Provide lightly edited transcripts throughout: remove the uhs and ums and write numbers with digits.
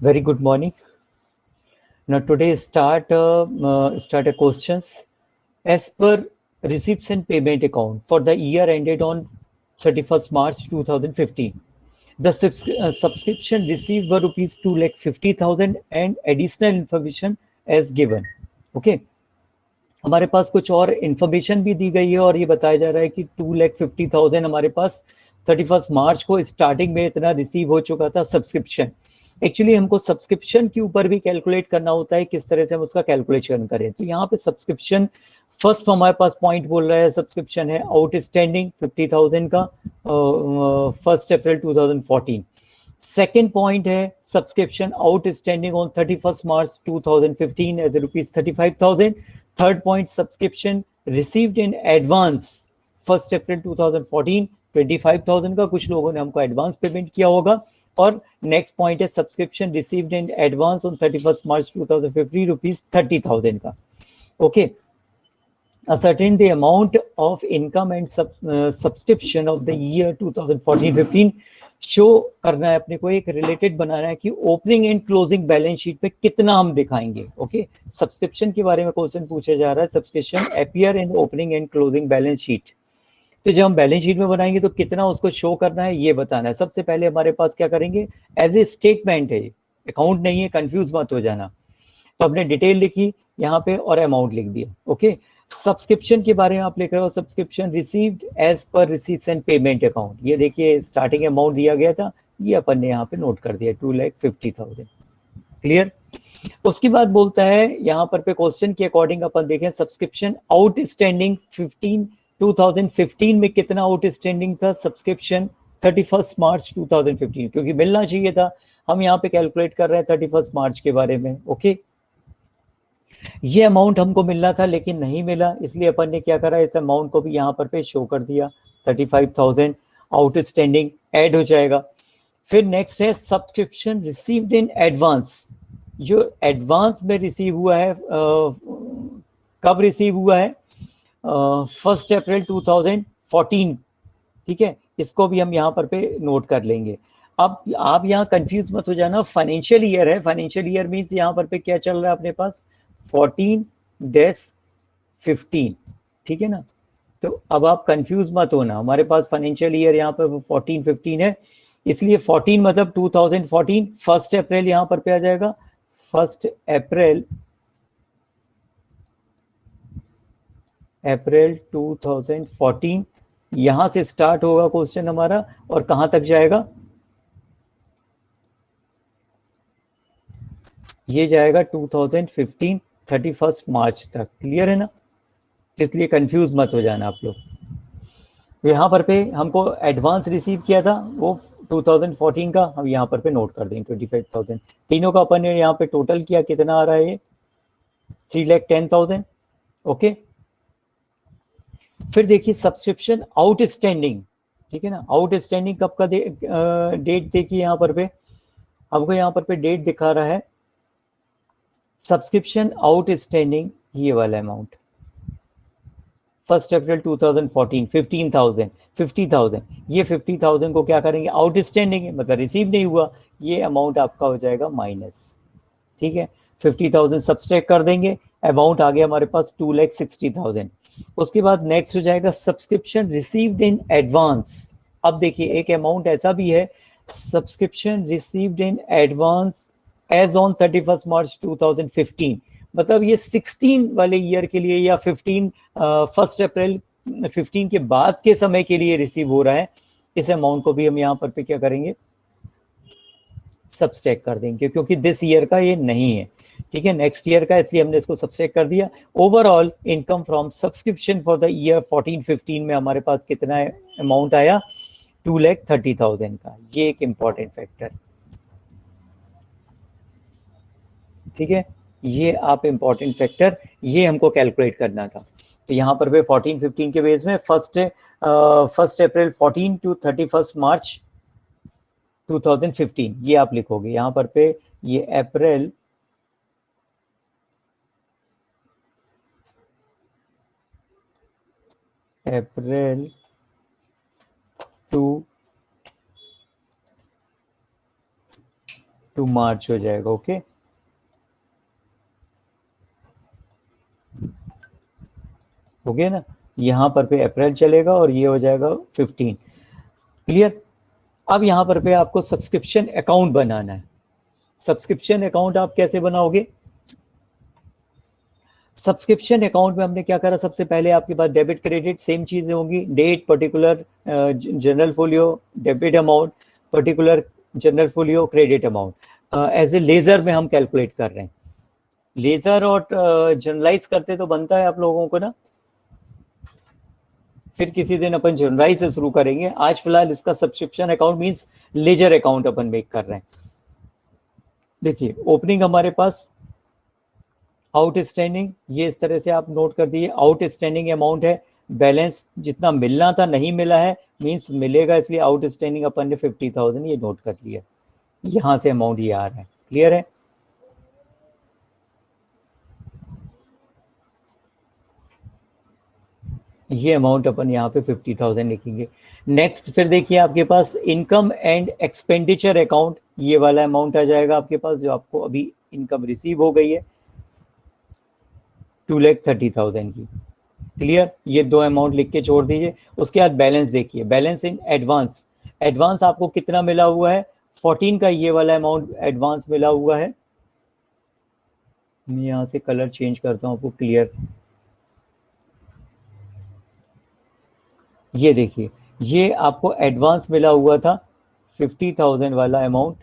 Very good morning. Now today start a questions. As per receipts and payment account for the year ended on 31st March 2015, the subscription received were rupees 2,50,000 and additional information as given. Okay. हमारे पास कुछ और information भी दी गई है और ये बताया जा रहा है कि 2,50,000 हमारे पास 31 मार्च को स्टार्टिंग में इतना रिसीव हो चुका था सब्सक्रिप्शन। एक्चुअली हमको सब्सक्रिप्शन के ऊपर भी कैलकुलेट करना होता है, किस तरह से हम उसका कैलकुलेशन करें। तो यहाँ पे सब्सक्रिप्शन फर्स्ट हमारे पास पॉइंट बोल रहा है, सब्सक्रिप्शन है आउटस्टैंडिंग 50,000 का 1 अप्रैल 2014। सेकेंड पॉइंट है subscription outstanding on 31 March 2015 as rupees 35,000। Third point subscription received in advance 1 April 2014 25,000 का, कुछ लोगों ने हमको एडवांस पेमेंट किया होगा। और नेक्स्ट पॉइंट है subscription received in advance on 31 March 2015 rupees 30,000 का। Okay. ascertain the amount of income and subscription of the year 2014-15 show करना है अपने को, एक रिलेटेड बनाना है कि opening and closing balance sheet पे कितना हम दिखाएंगे। ओके। सब्सक्रिप्शन के बारे में क्वेश्चन पूछा जा रहा है। Subscription appear in opening and closing balance sheet. तो जब हम बैलेंस शीट में बनाएंगे तो कितना उसको शो करना है ये बताना है। सबसे पहले हमारे पास क्या करेंगे, एज ए स्टेटमेंट है, अकाउंट नहीं है, कंफ्यूज मत हो जाना। तो हमने डिटेल लिखी यहाँ पे और अमाउंट लिख दिया। ओके। सब्सक्रिप्शन के बारे में आप लिख रहे हो subscription received as per receipt and payment account. ये देखिए स्टार्टिंग अमाउंट दिया गया था, ये अपन ने यहाँ पे नोट कर दिया 2,50,000। क्लियर। उसके बाद बोलता है यहाँ पर पे क्वेश्चन के अकॉर्डिंग अपन देखें सब्सक्रिप्शन आउटस्टैंडिंग 2015 में कितना आउटस्टैंडिंग था सब्सक्रिप्शन 31 मार्च 2015, क्योंकि मिलना चाहिए था। हम यहाँ पे कैलकुलेट कर रहे हैं 31 मार्च के बारे में। ओके। ये अमाउंट हमको मिलना था लेकिन नहीं मिला, इसलिए अपन ने क्या करा, इस अमाउंट को भी यहाँ पर पे शो कर दिया। 35,000 आउटस्टैंडिंग ऐड हो जाएगा। फिर नेक्स्ट है सब्सक्रिप्शन रिसीव्ड इन एडवांस। जो एडवांस में रिसीव हुआ है, कब रिसीव हुआ है, 1 अप्रैल 2014। ठीक है, इसको भी हम यहाँ पर पे नोट कर लेंगे। अब आप यहाँ कंफ्यूज मत हो जाना, फाइनेंशियल ईयर है। फाइनेंशियल ईयर मीन्स यहाँ पर पे क्या चल रहा है अपने पास, 14-15। ठीक है ना। तो अब आप कंफ्यूज मत होना, हमारे पास फाइनेंशियल ईयर यहाँ पर 14-15 है, इसलिए 14 मतलब 2014। 1 अप्रैल यहाँ पर पे आ जाएगा, 1 अप्रैल 2014। यहां से स्टार्ट होगा क्वेश्चन हमारा और कहां तक जाएगा, ये जाएगा 2015 31 मार्च तक। क्लियर है ना। इसलिए कंफ्यूज मत हो जाना आप लोग। यहाँ पर पे हमको एडवांस रिसीव किया था वो 2014 का, हम यहाँ पर पे नोट कर देंगे 25,000। तीनों का अपन ने यहाँ पे टोटल किया, कितना आ रहा है ये 3,10,000। ओके। फिर देखिए सब्सक्रिप्शन आउटस्टैंडिंग। ठीक है ना। आउटस्टैंडिंग कब का डेट देखिए यहाँ पर पे, हमको यहाँ पर पे डेट दिखा रहा है सब्सक्रिप्शन आउटस्टैंडिंग, ये वाला अमाउंट 1 अप्रैल 2014 15,000 50,000। ये 50,000 को क्या करेंगे, आउटस्टैंडिंग है मतलब रिसीव नहीं हुआ, ये अमाउंट आपका हो जाएगा माइनस। ठीक है। 50,000 सब्सट्रैक्ट कर देंगे, अमाउंट आ गया हमारे पास 2,60,000। उसके बाद नेक्स्ट हो जाएगा सब्सक्रिप्शन रिसीव्ड इन एडवांस। अब देखिए एक अमाउंट ऐसा भी है, subscription received in advance as on 31 March 2015, मतलब ये 16 वाले ईयर के लिए या 1 अप्रैल 15 के बाद के समय के लिए रिसीव हो रहा है। इस अमाउंट को भी हम यहाँ पर पे क्या करेंगे, सब्सट्रैक्ट कर देंगे, क्योंकि दिस ईयर का ये नहीं है। ठीक है, नेक्स्ट ईयर का, इसलिए हमने इसको सब्सट्रैक्ट कर दिया। Overall income from subscription for the year 14-15 में हमारे पास कितना अमाउंट आया, 2,30,000 का। ये एक इंपॉर्टेंट फैक्टर। ठीक है, ये आप इंपॉर्टेंट फैक्टर, ये हमको कैलकुलेट करना था। तो यहाँ पर भी 14-15 के बेस में 1 अप्रैल 14 टू 31 मार्च 2015 ये आप लिखोगे यहाँ पर पे, ये अप्रैल टू टू मार्च हो जाएगा। ओके, हो गया ना। यहाँ पर पे अप्रैल चलेगा और ये हो जाएगा 15। क्लियर। अब यहाँ पर पे आपको सब्सक्रिप्शन अकाउंट बनाना है। सब्सक्रिप्शन अकाउंट आप कैसे बनाओगे? सब्सक्रिप्शन अकाउंट में हमने क्या करा, सबसे पहले आपके पास डेबिट क्रेडिट सेम चीजें होंगी, date particular journal folio debit amount, particular journal folio credit amount. As a ledger में हम कैलकुलेट कर रहे हैं। लेजर और जनरलाइज करते तो बनता है आप लोगों को ना, फिर किसी दिन अपन जनरलाइज से शुरू करेंगे। आज फिलहाल इसका subscription account means ledger account अपन मेक कर रहे हैं। देखिए ओपनिंग हमारे पास आउटस्टैंडिंग, ये इस तरह से आप नोट कर दीजिए। आउटस्टैंडिंग अमाउंट है, बैलेंस जितना मिलना था नहीं मिला है, मींस मिलेगा, इसलिए आउटस्टैंडिंग अपन ने 50,000 ये नोट कर लिया। यहां से अमाउंट ये आ रहा है। क्लियर है? ये अमाउंट अपन यहाँ पे 50,000 लिखेंगे। नेक्स्ट फिर देखिए आपके पास इनकम एंड एक्सपेंडिचर अकाउंट, ये वाला अमाउंट आ जाएगा आपके पास, जो आपको अभी इनकम रिसीव हो गई है 2,30,000 की। क्लियर। ये दो अमाउंट लिख के छोड़ दीजिए। उसके बाद बैलेंस देखिए, बैलेंस इन एडवांस। एडवांस आपको कितना मिला हुआ है? 14 का ये वाला अमाउंट एडवांस मिला हुआ है। मैं यहाँ से कलर चेंज करता हूँ आपको क्लियर। ये देखिए, ये आपको एडवांस मिला हुआ था 50,000 वाला अमाउंट।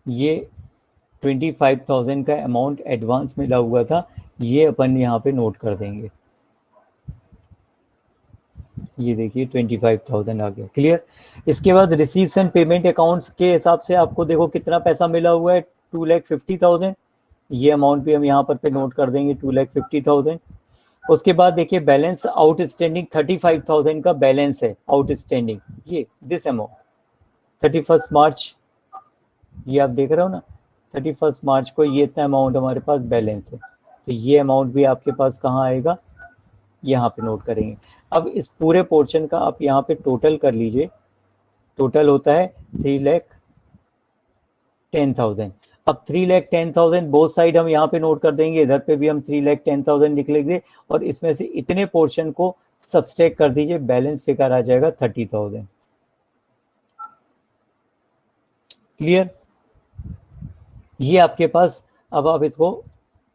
ये 25,000 का अमाउंट एडवांस मिला हुआ था, ये अपन यहाँ पे नोट कर देंगे। ये देखिए 25,000 आ गया। क्लियर। इसके बाद रिसीव्स एंड पेमेंट अकाउंट्स के हिसाब से आपको देखो कितना पैसा मिला हुआ है, 2,50,000। ये अमाउंट भी हम यहाँ पर पे नोट कर देंगे, 2,50,000। उसके बाद देखिए बैलेंस आउटस्टैंडिंग 35,000 का बैलेंस है आउटस्टैंडिंग, ये दिस अमाउंट 31 मार्च, ये आप देख रहे हो ना, 31 मार्च को ये इतना अमाउंट हमारे पास बैलेंस है। तो ये अमाउंट भी आपके पास कहाँ आएगा, यहाँ पे नोट करेंगे। अब इस पूरे पोर्शन का आप यहाँ पे टोटल कर लीजिए। टोटल होता है 3,10,000। अब 3,10,000 बोथ साइड हम यहाँ पे नोट कर देंगे, इधर पे भी हम 3,10,000 लिख लेंगे, और इसमें से इतने पोर्शन को सब्सट्रैक्ट कर दीजिए, बैलेंस फिगर आ जाएगा 30,000। क्लियर। ये आपके पास, अब आप इसको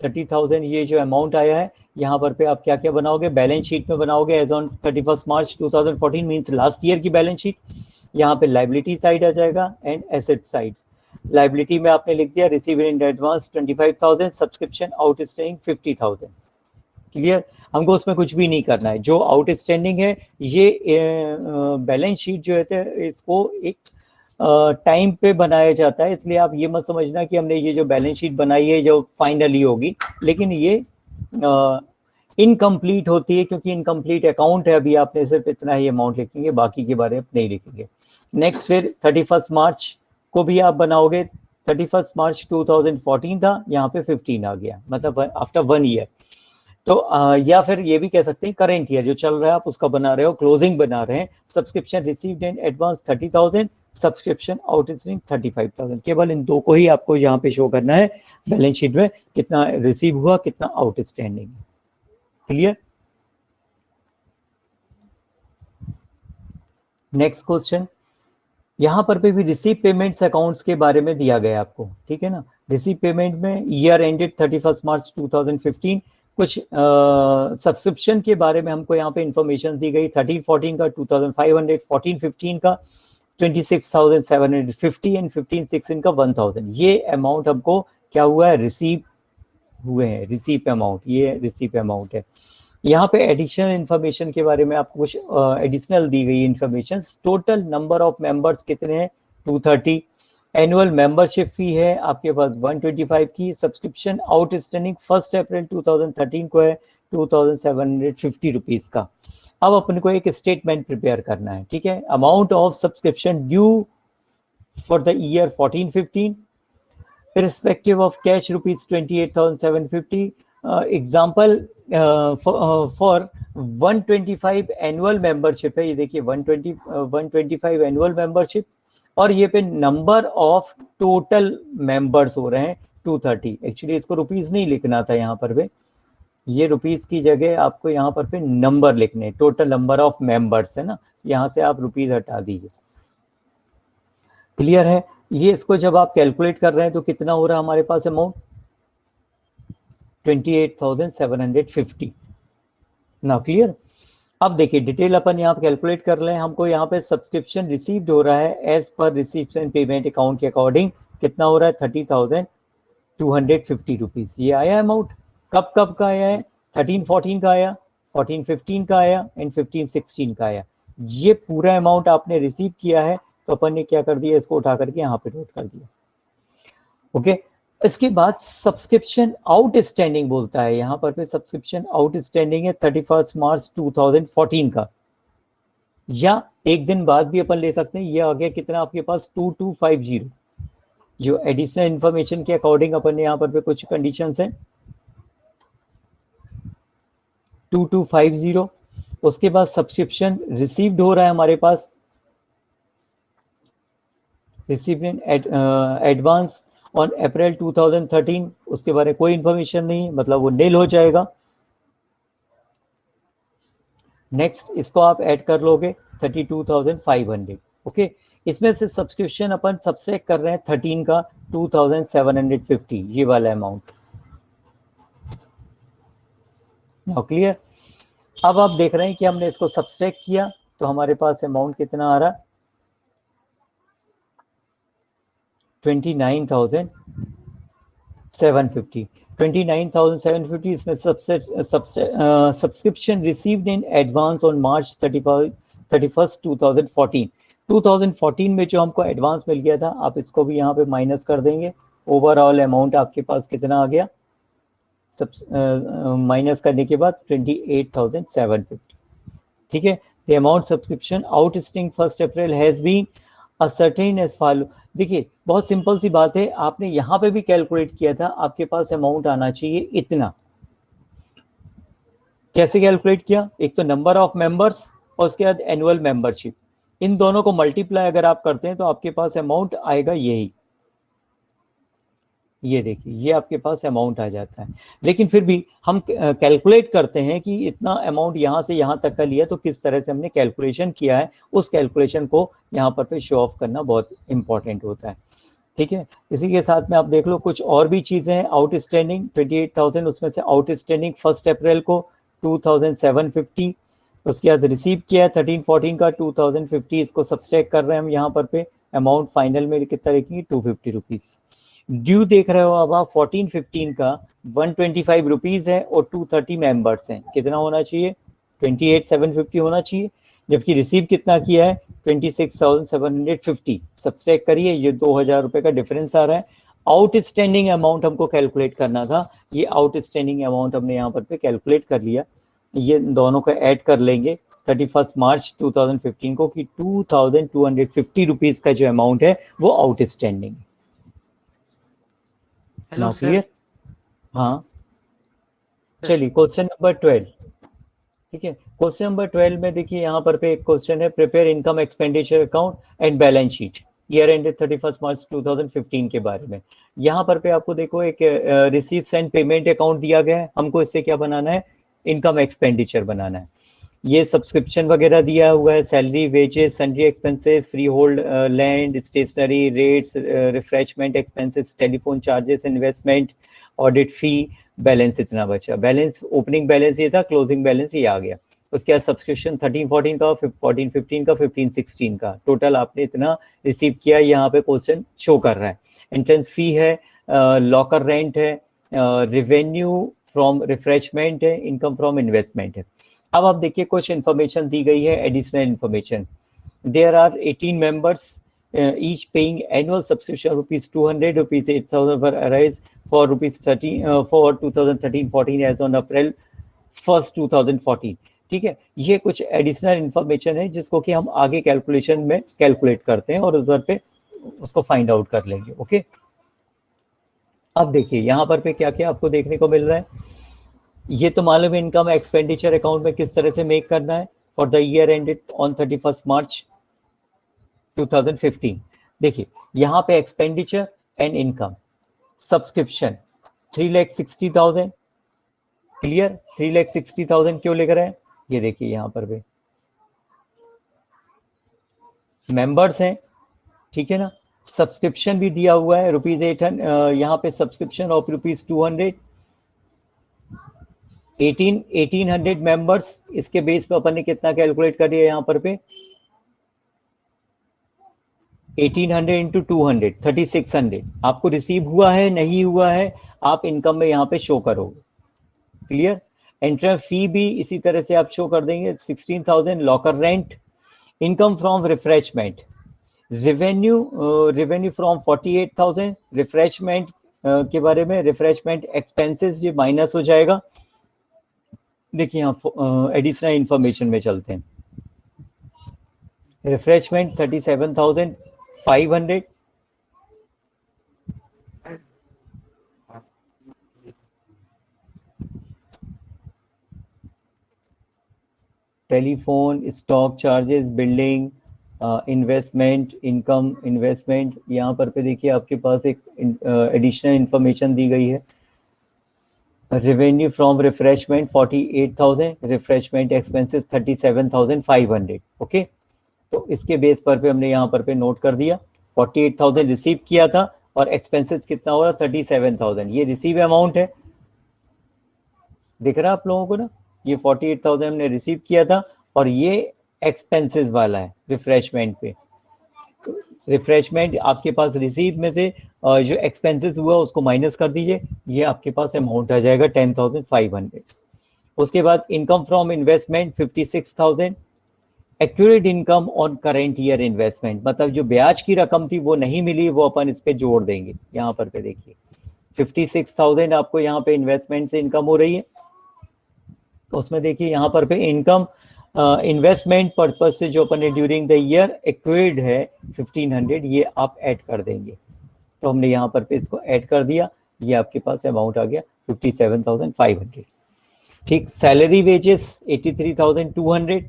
30,000 ये जो अमाउंट आया है, यहाँ पर पे आप क्या क्या बनाओगे, बैलेंस शीट में बनाओगे as on 31 March 2014 means last year की बैलेंस शीट। यहाँ पे लाइबिलिटी साइड आ जाएगा एंड एसेट साइड। लाइबिलिटी में आपने लिख दिया receive in advance 25,000, subscription outstanding 50,000। Clear. हमको उसमें कुछ भी नहीं करना है, जो आउटस्टैंडिंग है ये बैलेंस शीट जो है इसको एक टाइम पे बनाया जाता है, इसलिए आप ये मत समझना कि हमने ये जो बैलेंस शीट बनाई है जो फाइनली होगी, लेकिन ये इनकम्प्लीट होती है, क्योंकि इनकम्प्लीट अकाउंट है। अभी आपने सिर्फ इतना ही अमाउंट लिखेंगे, बाकी के बारे में नहीं लिखेंगे। नेक्स्ट फिर 31 मार्च को भी आप बनाओगे। 31 मार्च 2014 था, यहाँ पे 15 आ गया, मतलब आफ्टर 1 ईयर। तो या फिर ये भी कह सकते हैं करेंट ईयर जो चल रहा है आप उसका बना रहे हो, क्लोजिंग बना रहे हैं। Subscription received in advance 30,000, subscription outstanding 35,000। केवल इन दो को ही आपको यहाँ पे शो करना है बैलेंस शीट में, कितना रिसीव हुआ कितना आउटस्टैंडिंग। क्लियर। नेक्स्ट क्वेश्चन, यहाँ पर भी रिसीव पेमेंट्स अकाउंट्स के बारे में दिया गया आपको, ठीक है ना। रिसीव पेमेंट में ईयर एंडेड 31 मार्च 2015, कुछ सब्सक्रिप्शन के बारे में हमको यहाँ पे इंफॉर्मेशन दी गई। 13-14 का 2,500, 14-15 का 26,750 एंड 15-16 का 1,000। ये अमाउंट हमको क्या हुआ है, रिसीव हुए हैं, रिसीव अमाउंट, ये रिसीव अमाउंट है। यहाँ पे एडिशनल इन्फॉर्मेशन के बारे में आपको कुछ एडिशनल दी गई information. Total number of members कितने हैं, 230। एनुअल मेंबरशिप फी है आपके पास 125 की। सब्सक्रिप्शन आउटस्टैंडिंग 1 अप्रैल 2013 को है 2,750 रुपीज का। अब अपन को एक स्टेटमेंट प्रिपेयर करना है, ठीक है। Amount of subscription due for the year 14-15 irrespective of cash rupees 28,750, example for 125 annual membership है, ये देखिए 125 एनुअल मेंबरशिप, और ये पे नंबर ऑफ टोटल मेंबर्स हो रहे हैं 230। एक्चुअली इसको रुपीज नहीं लिखना था यहाँ पर पे, ये रुपीज की जगह आपको यहाँ पर पे नंबर लिखने, टोटल नंबर ऑफ मेंबर्स है ना, यहाँ से आप रुपीज हटा दीजिए। क्लियर है? ये इसको जब आप कैलकुलेट कर रहे हैं तो कितना हो रहा है हमारे पास अमाउंट, 28,750। Now clear? अब देखिए डिटेल अपन यहाँ पे कैलकुलेट कर लें, हमको यहाँ पे सब्सक्रिप्शन रिसीव्ड हो रहा है as per receipt and payment account के अकॉर्डिंग, कितना हो रहा है 30,250 रुपीज। ये आया अमाउंट। कब कब का आया है? 13-14 का आया, 14-15 का आया एंड 15-16 का आया। ये पूरा अमाउंट आपने रिसीव किया है, तो अपन ने क्या कर दिया, इसको उठा करके यहाँ पे नोट कर दिया। ओके, इसके बाद सब्सक्रिप्शन आउटस्टैंडिंग बोलता है यहाँ पर पे, सब्सक्रिप्शन आउटस्टैंडिंग है 31 मार्च 2014 का, या एक दिन बाद भी अपन ले सकते हैं। ये आ गया कितना आपके पास 2250। जो एडिशनल इंफॉर्मेशन के अकॉर्डिंग अपन ने यहाँ पर पे कुछ कंडीशंस हैं, 2250। उसके बाद सब्सक्रिप्शन रिसीव्ड हो रहा है हमारे पास, received in advance on April 2013, उसके बारे में कोई इंफॉर्मेशन नहीं, मतलब वो नील हो जाएगा। नेक्स्ट इसको आप ऐड कर लोगे 32,500। ओके, इसमें से सब्सक्रिप्शन अपन सब्सट्रैक्ट कर रहे हैं 13 का 2,750, ये वाला अमाउंट। Now clear? अब आप देख रहे हैं कि हमने इसको सब्सट्रैक्ट किया तो हमारे पास अमाउंट कितना आ रहा है, 29,750। 29,750, इसमें subscription received in advance on March 31st 2014। 2014 में जो हमको एडवांस मिल गया था, आप इसको भी यहाँ पे माइनस कर देंगे। ओवरऑल अमाउंट आपके पास कितना आ गया, माइनस करने के बाद 28,750। ठीक है, the amount subscription outstanding 1 April has been ascertain as follow. देखिए बहुत सिंपल सी बात है, आपने यहाँ पे भी कैलकुलेट किया था, आपके पास अमाउंट आना चाहिए इतना। कैसे कैलकुलेट किया? एक तो नंबर ऑफ मेंबर्स और उसके बाद एनुअल मेंबरशिप, इन दोनों को मल्टीप्लाई अगर आप करते हैं तो आपके पास अमाउंट आएगा यही। ये देखिए ये आपके पास अमाउंट आ जाता है। लेकिन फिर भी हम कैलकुलेट करते हैं कि इतना अमाउंट यहाँ से यहाँ तक का लिया, तो किस तरह से हमने कैलकुलेशन किया है, उस कैलकुलेशन को यहाँ पर शो ऑफ करना बहुत इंपॉर्टेंट होता है। ठीक है, इसी के साथ में आप देख लो कुछ और भी चीजें हैं। आउटस्टैंडिंग 28,000, उसमें से आउटस्टैंडिंग 1 अप्रैल को 2,750, उसके बाद रिसीव किया है 13-14 का 2,050, इसको सब्सट्रैक्ट कर रहे हैं हम यहाँ पर पे, अमाउंट फाइनल में कितना लिखेंगे 250 रुपीज। ड्यू देख रहे हो अब आप 14-15 का 125 रुपीज है और 230 मेंबर्स हैं, कितना होना चाहिए 28,750 होना चाहिए, जबकि रिसीव कितना किया है 26,750। सब्सट्रैक्ट करिए, ये 2,000 रुपए का डिफरेंस आ रहा है। आउटस्टैंडिंग अमाउंट हमको कैलकुलेट करना था, ये आउटस्टैंडिंग अमाउंट हमने यहाँ पर पे कैलकुलेट कर लिया। ये दोनों को ऐड कर लेंगे 31 मार्च 2015 को कि 2,250 रुपीज का जो अमाउंट है वो आउटस्टैंडिंग। Hello sir. क्लियर? हाँ चलिए क्वेश्चन नंबर 12। ठीक है, क्वेश्चन नंबर 12 में देखिए यहाँ पर पे एक क्वेश्चन है, prepare income expenditure account and balance sheet year ended 31 March 2015 के बारे में। यहाँ पर पे आपको देखो एक रिसीव्स एंड पेमेंट अकाउंट दिया गया है, हमको इससे क्या बनाना है, इनकम एक्सपेंडिचर बनाना है। ये सब्सक्रिप्शन वगैरह दिया हुआ है, salary, wages, sundry expenses, freehold land, stationery, rates, refreshment expenses, telephone charges, investment, audit fee, balance इतना बचा। बैलेंस ओपनिंग बैलेंस ये था, क्लोजिंग बैलेंस ये आ गया। उसके बाद सब्सक्रिप्शन 13-14 का, 14-15 का, 15-16 का, टोटल आपने इतना रिसीव किया, यहाँ पे क्वेश्चन शो कर रहा है। एंट्रेंस फी है, लॉकर रेंट है, रेवेन्यू फ्रॉम रिफ्रेशमेंट है, इनकम फ्रॉम इन्वेस्टमेंट है। अब आप देखिए कुछ इन्फॉर्मेशन दी गई है, additional information. There are 18 members each paying annual subscription rupees 200, rupees 8,000 per arise for rupees 30 for 2013-14 as on April 1st 2014। ठीक है, ये कुछ एडिशनल इन्फॉर्मेशन है जिसको कि हम आगे कैलकुलेशन में कैलकुलेट करते हैं और उधर पे उसको फाइंड आउट कर लेंगे। ओके, अब देखिए यहाँ पर पे क्या क्या आपको देखने को मिल रहा है। ये तो मालूम है इनकम एक्सपेंडिचर अकाउंट में किस तरह से मेक करना है for the year ended on 31 March 2015। देखिए यहाँ पे expenditure and income, subscription 3,60,000, clear. 3,60,000 क्यों लिख रहे हैं, ये देखिए यहाँ पर भी मेंबर्स हैं, ठीक है ना। सब्सक्रिप्शन भी दिया हुआ है ₹800, यहाँ पे सब्सक्रिप्शन ऑफ ₹200, 1800 मेंबर्स, इसके बेस पे अपन ने कितना कैलकुलेट कर दिया यहाँ पर पे 1800 इंटू 200, 3600 आपको रिसीव हुआ है नहीं हुआ है, आप इनकम में यहाँ पे शो करोगे, क्लियर। एंट्रेंस फी भी इसी तरह से आप शो कर देंगे 16,000, locker rent, income from refreshment, revenue from 48,000, refreshment के बारे में, रिफ्रेशमेंट एक्सपेंसेस ये माइनस हो जाएगा। देखिए यहाँ एडिशनल इंफॉर्मेशन में चलते हैं। Refreshment 37,500, telephone, stock charges, building, investment, income, investment, यहाँ पर पे देखिए आपके पास एक एडिशनल इंफॉर्मेशन दी गई है। Revenue from refreshment 48,000, refreshment expenses 37,500, okay. तो इसके बेस पर पे हमने यहाँ पर पे नोट कर दिया 48,000 रिसीव किया था और एक्सपेंसेस कितना हो रहा 37,000, ये रिसीव अमाउंट है, दिख रहा है आप लोगों को ना, ये 48,000 हमने रिसीव किया था और ये एक्सपेंसेस वाला है रिफ्रेशमेंट पे। रिफ्रेशमेंट आपके पास रिसीव में से जो एक्सपेंसेस हुआ उसको माइनस कर दीजिए, ये आपके पास अमाउंट आ जाएगा 10,500। उसके बाद income from investment 56,000, accurate income on current year investment, मतलब जो ब्याज की रकम थी वो नहीं मिली, वो अपन इस पे जोड़ देंगे। यहाँ पर पे देखिए 56,000 आपको यहाँ पे इन्वेस्टमेंट से इनकम हो रही है, तो उसमें देखिए यहाँ पर पे इनकम इन्वेस्टमेंट पर्पज से जो अपन ने ड्यूरिंग द ईयर एक्वायर्ड है 1,500, ये आप ऐड कर देंगे। तो हमने यहाँ पर पे इसको ऐड कर दिया, ये आपके पास अमाउंट आ गया 57,500, ठीक। सैलरी वेजेस 83,200,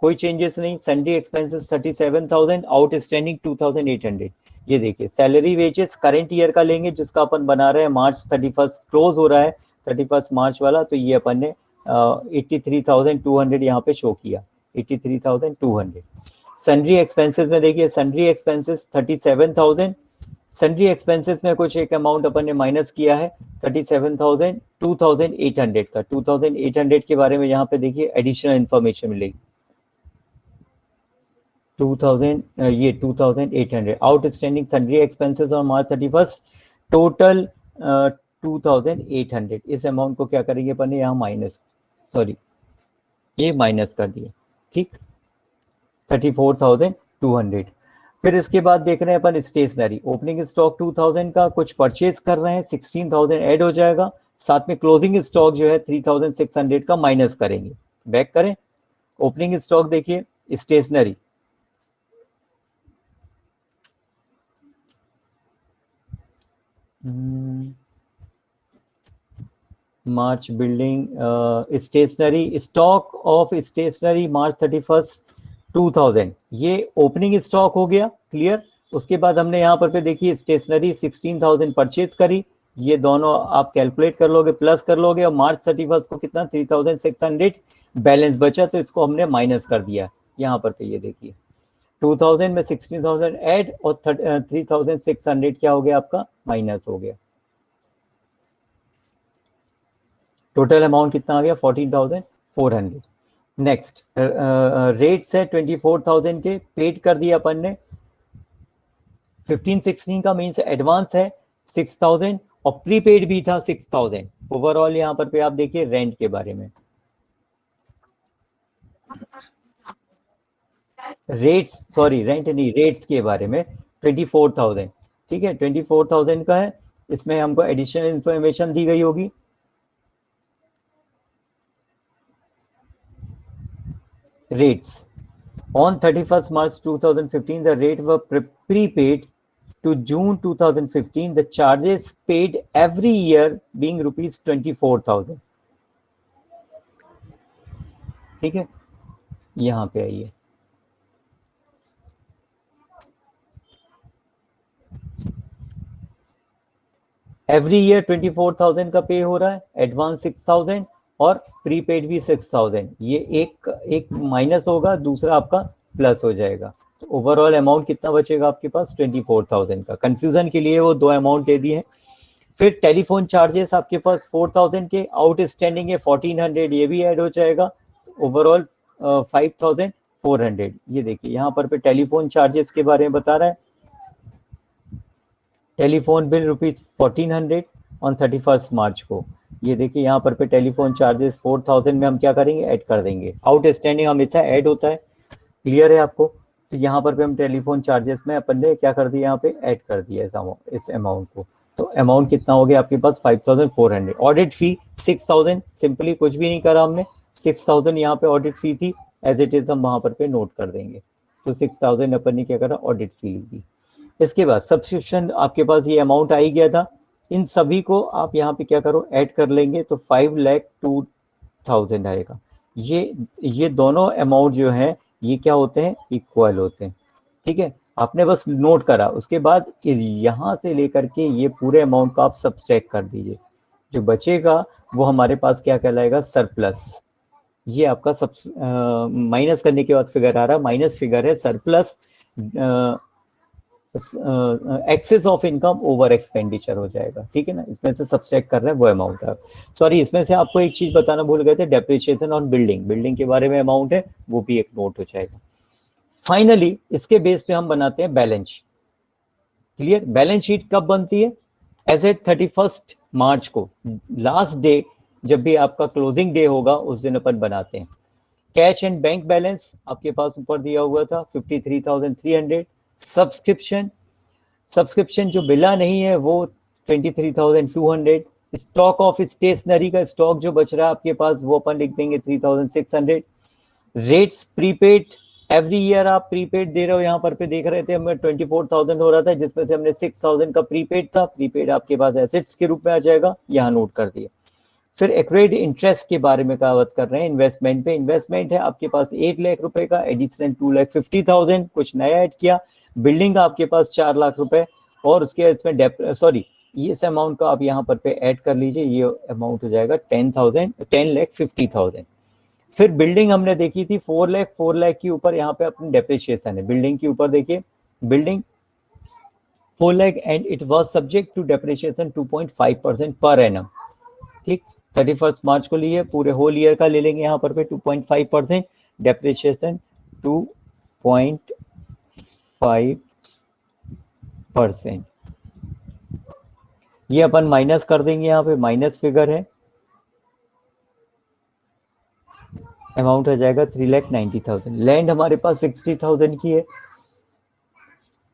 कोई चेंजेस नहीं। Salary expenses 37,000, outstanding 2,800। ये देखिए सैलरी वेजेस करंट ईयर का लेंगे जिसका अपन बना रहे हैं मार्च 31 क्लोज हो रहा है 31 मार्च वाला, तो ये अपन ने 83,200 यहाँ पे शो किया 83,200। सन्ड्री एक्सपेंसेस में देखिए सन्ड्री एक्सपेंसेस 37,000, सन्ड्री एक्सपेंसेस में कुछ एक अमाउंट अपन ने माइनस किया है 37,000, 2,800 का, 2,800 के बारे में यहाँ पे देखिए एडिशनल इंफॉर्मेशन मिलेगी 2,000, ये 2,800 outstanding sundry expenses on March 31 total 2,800। इस अमाउंट को क्या करेंगे अपन ने यहाँ माइनस, सॉरी ये माइनस कर दिया, ठीक 34,200। फिर इसके बाद देख रहे हैं अपन स्टेशनरी, ओपनिंग स्टॉक 2,000 का, कुछ परचेज कर रहे हैं 16,000 ऐड हो जाएगा, साथ में क्लोजिंग स्टॉक जो है 3,600 का माइनस करेंगे। बैक करें, ओपनिंग स्टॉक देखिए stationery March building, stationery, stock of stationery March 31 2,000, ये ओपनिंग स्टॉक हो गया, क्लियर। उसके बाद हमने यहाँ पर पे देखिए स्टेशनरी 16,000 परचेज करी, ये दोनों आप कैलकुलेट कर लोगे प्लस कर लोगे, और मार्च 31 को कितना 3,600 बैलेंस बचा, तो इसको हमने माइनस कर दिया यहाँ पर पे। ये देखिए 2,000 में 16,000 ऐड और 3,600 क्या हो गया आपका माइनस हो गया, टोटल अमाउंट कितना आ गया 14,400। नेक्स्ट रेट्स है 24,000 के, पेड कर दिया अपन ने 15-16 का मीन्स एडवांस है 6,000 और प्रीपेड भी था 6,000। ओवरऑल यहाँ पर पे आप देखिए रेंट के बारे में, रेट्स, सॉरी रेंट नहीं रेट्स के बारे में 24,000, ठीक है 24,000 का है, इसमें हमको एडिशनल इंफॉर्मेशन दी गई होगी। Rates on 31st March 2015, the rate were prepaid to June 2015. The charges paid every year being rupees 24,000. ठीक है, यहाँ पे आइए। एवरी ईयर 24,000 का पे हो रहा है, एडवांस 6,000 और प्रीपेड भी 6,000। ये एक माइनस होगा, दूसरा आपका प्लस हो जाएगा, तो ओवरऑल अमाउंट कितना बचेगा आपके पास 24,000 का। कंफ्यूजन के लिए वो दो अमाउंट दे दिए हैं। फिर टेलीफोन चार्जेस आपके पास 4,000 के, आउटस्टैंडिंग है 1,400, ये भी ऐड हो जाएगा, ओवरऑल 5,400। ये देखिए यहाँ पर पे टेलीफोन चार्जेस के बारे में बता रहा है। टेलीफोन बिल ₹1,400 ऑन 31 मार्च को। ये देखिए यहाँ पर पे टेलीफोन चार्जेस 4,000 में हम क्या करेंगे, ऐड कर देंगे। आउटस्टैंडिंग हमेशा ऐड होता है, क्लियर है आपको। तो यहाँ पर पे हम टेलीफोन चार्जेस में अपन ने क्या कर दिया, यहाँ पे ऐड कर दिया इस अमाउंट को। तो अमाउंट कितना हो गया आपके पास 5,400। ऑडिट फी 6,000, सिंपली कुछ भी नहीं करा हमने, 6,000 यहाँ पे ऑडिट फी थी, एज इट इज हम वहाँ पर पे नोट कर देंगे। तो 6,000 अपन ने क्या करा, ऑडिट फी दी। इसके बाद सब्सक्रिप्शन आपके पास ये अमाउंट आ ही गया था, इन सभी को आप यहाँ पे क्या करो, ऐड कर लेंगे, तो 5,02,000 आएगा। ये दोनों अमाउंट जो है ये क्या होते हैं, इक्वल होते हैं। ठीक है, आपने बस नोट करा, उसके बाद यहाँ से लेकर के ये पूरे अमाउंट का आप सब्सट्रैक्ट कर दीजिए, जो बचेगा वो हमारे पास क्या कहलाएगा, सरप्लस। ये आपका सब माइनस करने के बाद फिगर आ रहा है, माइनस फिगर है, surplus excess of income over expenditure हो जाएगा। ठीक है ना, इसमें से सब्सट्रैक्ट कर रहे हैं वो अमाउंट है। सॉरी, इसमें से आपको एक चीज बताना भूल गए थे, डेप्रिसिएशन ऑन बिल्डिंग के बारे में अमाउंट है, वो भी एक नोट हो जाएगा। फाइनली इसके बेस पे हम बनाते हैं balance sheet. Clear, balance sheet कब बनती है, एज एट 31 मार्च को, लास्ट डे जब भी आपका क्लोजिंग डे होगा उस दिन अपन बनाते हैं। कैश एंड बैंक बैलेंस आपके पास ऊपर दिया हुआ था 53,300। सब्सक्रिप्शन जो बिला नहीं है वो 23,200। स्टॉक ऑफ स्टेशनरी का स्टॉक जो बच रहा है आपके पास वो अपन लिख देंगे 3,600। रेट्स प्रीपेड, एवरी ईयर आप प्रीपेड दे रहे हो, यहाँ पर पे देख रहे थे हमें 24,000 हो रहा था, जिसमें से हमने 6,000 का प्रीपेड था, प्रीपेड आपके पास एसेट्स के रूप में आ जाएगा, यहाँ नोट कर दिया। फिर एक्रेड इंटरेस्ट के बारे में बात कर रहे हैं, इन्वेस्टमेंट पे। इन्वेस्टमेंट है आपके पास 1 लाख रुपए का, एडिशनल 2,50,000 कुछ नया ऐड किया। बिल्डिंग आपके पास 4 लाख रुपए, और उसके इसमें सॉरी, इस अमाउंट का आप यहाँ पर पे ऐड कर लीजिए, ये अमाउंट हो जाएगा 10,50,000। फिर बिल्डिंग हमने देखी थी 4 लाख के ऊपर, यहाँ पे अपनी डेप्रिसिएशन है बिल्डिंग के ऊपर। देखिए building 4 lakh and it was subject to depreciation 2.5% per annum. ठीक, 31 मार्च को लिए, पूरे होल ईयर का ले लेंगे यहाँ पर पे 2.5%, डेप्रिसिएशन 2.5%। ये अपन माइनस कर देंगे, यहाँ पे माइनस फिगर है, अमाउंट हो जाएगा 3,90,000। लैंड हमारे पास 60,000 की है,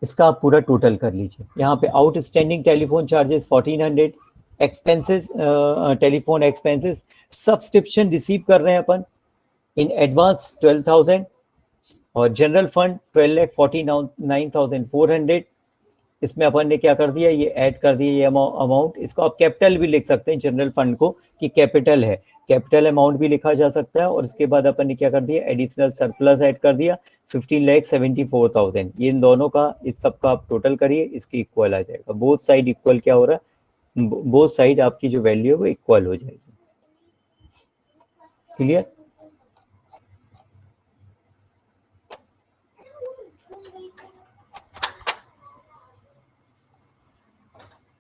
इसका आप पूरा टोटल कर लीजिए। यहाँ पे outstanding telephone charges 1,400, expenses telephone expenses, subscription receive कर रहे हैं अपन इन एडवांस 12,000, और जनरल फंड 12,49,400। इसमें अपन ने क्या कर दिया, ये ऐड कर दिया ये अमाउंट। इसको आप कैपिटल भी लिख सकते हैं, जनरल फंड को, कि कैपिटल है, कैपिटल अमाउंट भी लिखा जा सकता है। और इसके बाद अपन ने क्या कर दिया, एडिशनल सरप्लस ऐड कर दिया 15,74,000। ये इन दोनों का, इस सब का आप टोटल करिए, इसकी इक्वल आ जाएगा। बोथ साइड इक्वल क्या हो रहा है, बोथ साइड आपकी जो वैल्यू है वो इक्वल हो जाएगी। क्लियर,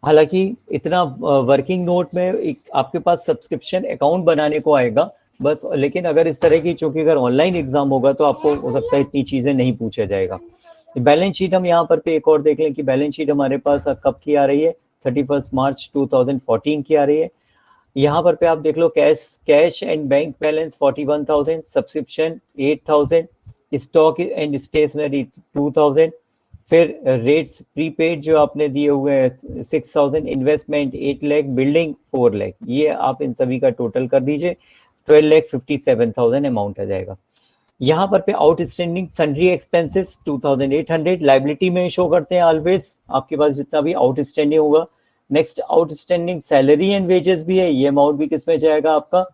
हालांकि इतना वर्किंग नोट में आपके पास सब्सक्रिप्शन अकाउंट बनाने को आएगा बस, लेकिन अगर इस तरह की, चूंकि अगर ऑनलाइन एग्जाम होगा तो आपको हो सकता है इतनी चीजें नहीं पूछा जाएगा। बैलेंस शीट हम यहाँ पर पे एक और देख लें कि बैलेंस शीट हमारे पास कब की आ रही है, 31 मार्च 2014 की आ रही है। यहाँ पर पे आप देख लो, cash and bank balance 41,000, subscription 8,000, stock and stationery 2,000, फिर रेट्स प्रीपेड जो आपने दिए हुए हैं 6,000, इन्वेस्टमेंट 8 लाख, बिल्डिंग 4 लाख। ये आप इन सभी का टोटल कर दीजिए, 12,57,000 अमाउंट आ जाएगा। यहाँ पर पे आउटस्टैंडिंग सन्ड्री एक्सपेंसेस 2,800 लाइबिलिटी में शो करते हैं ऑलवेज, आपके पास जितना भी आउटस्टैंडिंग होगा। Next outstanding salary and wages भी है, ये अमाउंट भी किस में जाएगा आपका,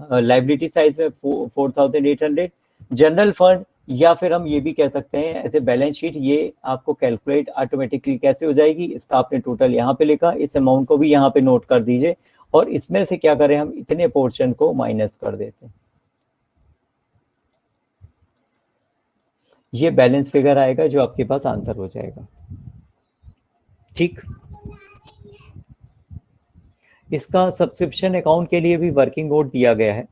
लाइबिलिटी साइड में 4800, जनरल फंड, या फिर हम ये भी कह सकते हैं एज ए बैलेंस शीट, ये आपको कैलकुलेट ऑटोमेटिकली कैसे हो जाएगी, इसका आपने टोटल यहाँ पे लिखा, इस अमाउंट को भी यहाँ पे नोट कर दीजिए, और इसमें से क्या करें, हम इतने पोर्शन को माइनस कर देते हैं। ये बैलेंस फिगर आएगा जो आपके पास आंसर हो जाएगा। ठीक, इसका सब्सक्रिप्शन अकाउंट के लिए भी वर्किंग नोट दिया गया है।